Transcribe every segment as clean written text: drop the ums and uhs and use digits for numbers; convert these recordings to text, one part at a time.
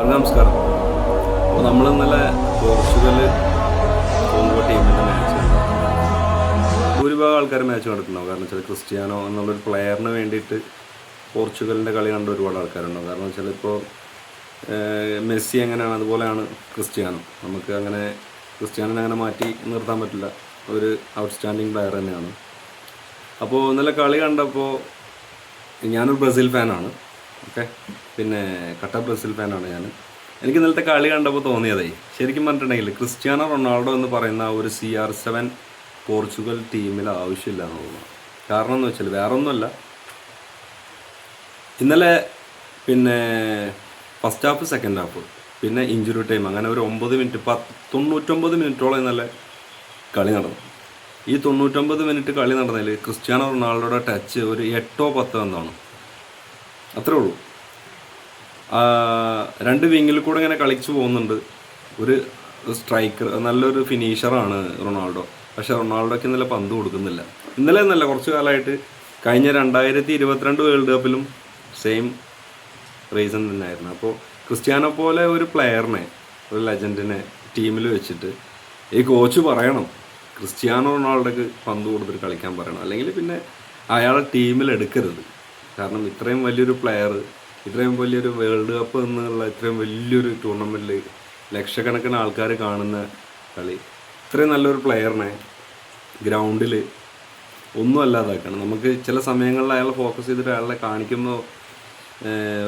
നമസ്കാരം. അപ്പോൾ നമ്മൾ ഇന്നലെ പോർച്ചുഗൽ കോങ്കോ ടീമിൻ്റെ മാച്ച് കണ്ടു. ഭൂരിഭാഗം ആൾക്കാർ മാച്ച് കണ്ടിട്ടുണ്ടാവും. കാരണം വെച്ചാൽ ക്രിസ്ത്യാനോ എന്നുള്ളൊരു പ്ലെയറിന് വേണ്ടിയിട്ട് പോർച്ചുഗലിൻ്റെ കളി കണ്ട ഒരുപാട് ആൾക്കാരുണ്ടാവും. കാരണം വെച്ചാൽ ഇപ്പോൾ മെസ്സി എങ്ങനെയാണ് അതുപോലെയാണ് ക്രിസ്ത്യാനോ. നമുക്ക് അങ്ങനെ ക്രിസ്ത്യാനോനെ അങ്ങനെ മാറ്റി നിർത്താൻ പറ്റില്ല. ഒരു ഔട്ട്സ്റ്റാൻഡിങ് പ്ലെയർ തന്നെയാണ്. അപ്പോൾ ഇന്നലെ കളി കണ്ടപ്പോൾ ഞാനൊരു ബ്രസീൽ ഫാനാണ്. ഓക്കെ, പിന്നെ കട്ട ബ്രസീൽ ഫാനാണ് ഞാൻ. എനിക്ക് ഇന്നലത്തെ കളി കണ്ടപ്പോൾ തോന്നിയതേ, ശരിക്കും പറഞ്ഞിട്ടുണ്ടെങ്കിൽ ക്രിസ്ത്യാനോ റൊണാൾഡോ എന്ന് പറയുന്ന ഒരു CR7 പോർച്ചുഗൽ ടീമിൽ ആവശ്യമില്ല എന്ന് തോന്നുന്നു. കാരണം എന്ന് വെച്ചാൽ വേറെ ഒന്നുമല്ല, ഇന്നലെ പിന്നെ ഫസ്റ്റ് ഹാഫ് സെക്കൻഡ് ഹാഫ് പിന്നെ ഇഞ്ചുറി ടൈം അങ്ങനെ ഒരു 9 മിനിറ്റ് 99 മിനിറ്റോളം ഇന്നലെ കളി നടന്നു. ഈ 99 മിനിറ്റ് കളി നടന്നതിൽ ക്രിസ്ത്യാനോ റൊണാൾഡോയുടെ ടച്ച് ഒരു 8-10 എന്നാണ്, അത്രേ ഉള്ളൂ. രണ്ട് വിങ്ങിൽ കൂടെ ഇങ്ങനെ കളിച്ചു പോകുന്നുണ്ട്. ഒരു സ്ട്രൈക്കർ, നല്ലൊരു ഫിനീഷറാണ് റൊണാൾഡോ. പക്ഷേ റൊണാൾഡോയ്ക്ക് ഇന്നലെ പന്ത് കൊടുക്കുന്നില്ല. ഇന്നലെ എന്നല്ല, കുറച്ച് കാലമായിട്ട് കഴിഞ്ഞ 2022 വേൾഡ് കപ്പിലും സെയിം റീസൺ തന്നെയായിരുന്നു. അപ്പോൾ ക്രിസ്ത്യാനോ പോലെ ഒരു പ്ലെയറിനെ, ഒരു ലെജൻഡിനെ ടീമിൽ വെച്ചിട്ട് ഈ കോച്ച് പറയണം ക്രിസ്ത്യാനോ റൊണാൾഡോക്ക് പന്ത് കൊടുത്തിട്ട് കളിക്കാൻ പറയണം, അല്ലെങ്കിൽ പിന്നെ അയാളെ ടീമിൽ എടുക്കരുത്. കാരണം ഇത്രയും വലിയൊരു പ്ലെയർ, ഇത്രയും വലിയൊരു വേൾഡ് കപ്പ് എന്നുള്ള ഇത്രയും വലിയൊരു ടൂർണമെൻറ്റിൽ ലക്ഷക്കണക്കിന് ആൾക്കാർ കാണുന്ന കളി, ഇത്രയും നല്ലൊരു പ്ലെയറിനെ ഗ്രൗണ്ടിൽ ഒന്നും അല്ലാതാക്കണം. നമുക്ക് ചില സമയങ്ങളിൽ അയാളെ ഫോക്കസ് ചെയ്തിട്ട് അയാളെ കാണിക്കുമ്പോൾ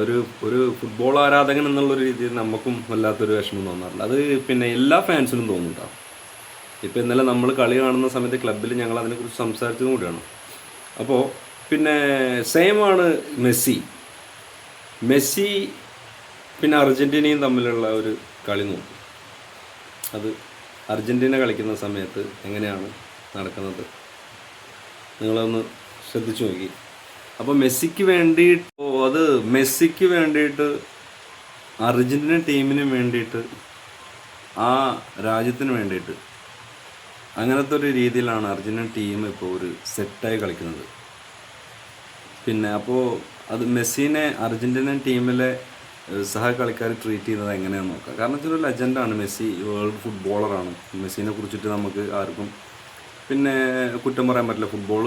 ഒരു ഫുട്ബോൾ ആരാധകൻ എന്നുള്ളൊരു രീതിയിൽ നമുക്കും വല്ലാത്തൊരു വിഷമം തോന്നാറുണ്ട്. അത് പിന്നെ എല്ലാ ഫാൻസിനും തോന്നുന്നുണ്ടാവും. ഇപ്പോൾ ഇന്നലെ നമ്മൾ കളി കാണുന്ന സമയത്ത് ക്ലബ്ബിൽ ഞങ്ങൾ അതിനെക്കുറിച്ച് സംസാരിച്ചതും കൂടിയാണ്. അപ്പോൾ പിന്നെ സെയിമാണ് മെസ്സി പിന്നെ അർജൻറ്റീനയും തമ്മിലുള്ള ഒരു കളി നോക്കും. അത് അർജൻറ്റീന കളിക്കുന്ന സമയത്ത് എങ്ങനെയാണ് നടക്കുന്നത് നിങ്ങളൊന്ന് ശ്രദ്ധിച്ചു നോക്കി. അപ്പോൾ മെസ്സിക്ക് വേണ്ടിയിട്ട് അർജൻറ്റീന ടീമിന് വേണ്ടിയിട്ട്, ആ രാജ്യത്തിന് വേണ്ടിയിട്ട് അങ്ങനത്തെ ഒരു രീതിയിലാണ് അർജൻറ്റീന ടീം ഇപ്പോൾ ഒരു സെറ്റായി കളിക്കുന്നത്. പിന്നെ അപ്പോൾ അത് മെസ്സിനെ അർജൻറ്റീനൻ ടീമിലെ സഹ കളിക്കാർ ട്രീറ്റ് ചെയ്യുന്നത് എങ്ങനെയാണെന്ന് നോക്കാം. കാരണം ഇതൊരു ലെജൻഡാണ് മെസ്സി, വേൾഡ് ഫുട്ബോളറാണ്. മെസ്സിനെ കുറിച്ചിട്ട് നമുക്ക് ആർക്കും പിന്നെ കുറ്റം പറയാൻ പറ്റില്ല. ഫുട്ബോൾ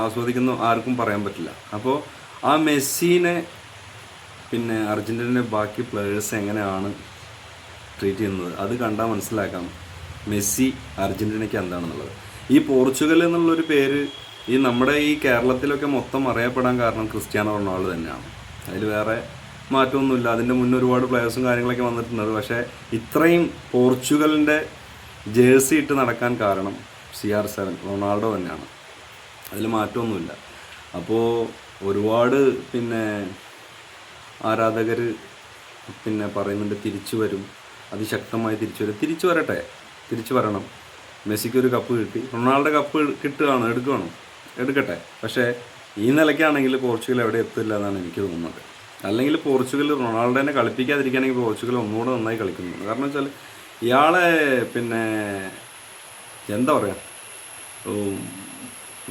ആസ്വദിക്കുന്ന ആർക്കും പറയാൻ പറ്റില്ല. അപ്പോൾ ആ മെസ്സിനെ പിന്നെ അർജൻറ്റീനയിലെ ബാക്കി പ്ലെയേഴ്സ് എങ്ങനെയാണ് ട്രീറ്റ് ചെയ്യുന്നത് അത് കണ്ടാൽ മനസ്സിലാക്കാം മെസ്സി അർജൻറ്റീനയ്ക്ക് എന്താണെന്നുള്ളത്. ഈ പോർച്ചുഗൽ എന്നുള്ളൊരു പേര് ഈ നമ്മുടെ ഈ കേരളത്തിലൊക്കെ മൊത്തം അറിയപ്പെടാൻ കാരണം ക്രിസ്ത്യാനോ റൊണാൾഡോ തന്നെയാണ്. അതിൽ വേറെ മാറ്റമൊന്നുമില്ല. അതിൻ്റെ മുന്നേ ഒരുപാട് പ്ലെയേഴ്സും കാര്യങ്ങളൊക്കെ വന്നിട്ടുണ്ട്. പക്ഷേ ഇത്രയും പോർച്ചുഗലിൻ്റെ ജേഴ്സി ഇട്ട് നടക്കാൻ കാരണം CR7 റൊണാൾഡോ തന്നെയാണ്. അതിൽ മാറ്റമൊന്നുമില്ല. അപ്പോൾ ഒരുപാട് പിന്നെ ആരാധകർ പിന്നെ പറയുന്നുണ്ട് തിരിച്ചു വരും, അതിശക്തമായി തിരിച്ചു വരണം. മെസ്സിക്കൊരു കപ്പ് കിട്ടി, റൊണാൾഡോ കപ്പ് എടുക്കട്ടെ. പക്ഷേ ഈ നിലയ്ക്കാണെങ്കിൽ പോർച്ചുഗൽ എവിടെ എത്തില്ല എന്നാണ് എനിക്ക് തോന്നുന്നത്. അല്ലെങ്കിൽ പോർച്ചുഗൽ റൊണാൾഡോനെ കളിപ്പിക്കാതിരിക്കുകയാണെങ്കിൽ പോർച്ചുഗൽ ഒന്നുകൂടെ നന്നായി കളിക്കുന്നു. കാരണം വെച്ചാൽ ഇയാളെ പിന്നെ എന്താ പറയുക,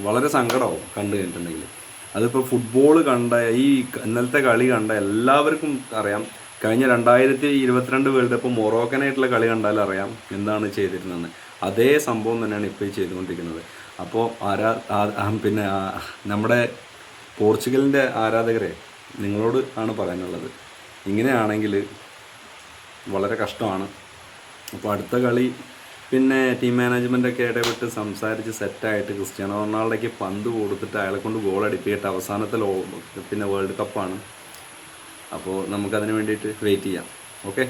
വളരെ സങ്കടമാവും കണ്ടു കഴിഞ്ഞിട്ടുണ്ടെങ്കിൽ. അതിപ്പോൾ ഫുട്ബോൾ കണ്ട ഈ ഇന്നലത്തെ കളി കണ്ട എല്ലാവർക്കും അറിയാം. കഴിഞ്ഞ 2022 വേൾഡ് കപ്പ് മൊറോക്കനായിട്ടുള്ള കളി കണ്ടാലും അറിയാം എന്താണ് ചെയ്തിരുന്നതെന്ന്. അതേ സംഭവം തന്നെയാണ് ഇപ്പോൾ ചെയ്തുകൊണ്ടിരിക്കുന്നത്. അപ്പോൾ പിന്നെ നമ്മുടെ പോർച്ചുഗലിൻ്റെ ആരാധകരെ നിങ്ങളോട് ആണ് പറയാനുള്ളത്, ഇങ്ങനെയാണെങ്കിൽ വളരെ കഷ്ടമാണ്. അപ്പോൾ അടുത്ത കളി പിന്നെ ടീം മാനേജ്മെൻറ്റൊക്കെ ഇടപെട്ട് സംസാരിച്ച് സെറ്റായിട്ട് ക്രിസ്ത്യാനോ റൊണാൾഡോയ്ക്ക് പന്ത് കൊടുത്തിട്ട് അയാളെ കൊണ്ട് ഗോൾ അടിപ്പിക്കട്ടെ. അവസാനത്തെ പിന്നെ വേൾഡ് കപ്പാണ്. അപ്പോൾ നമുക്കതിന് വേണ്ടിയിട്ട് വെയിറ്റ് ചെയ്യാം. ഓക്കെ.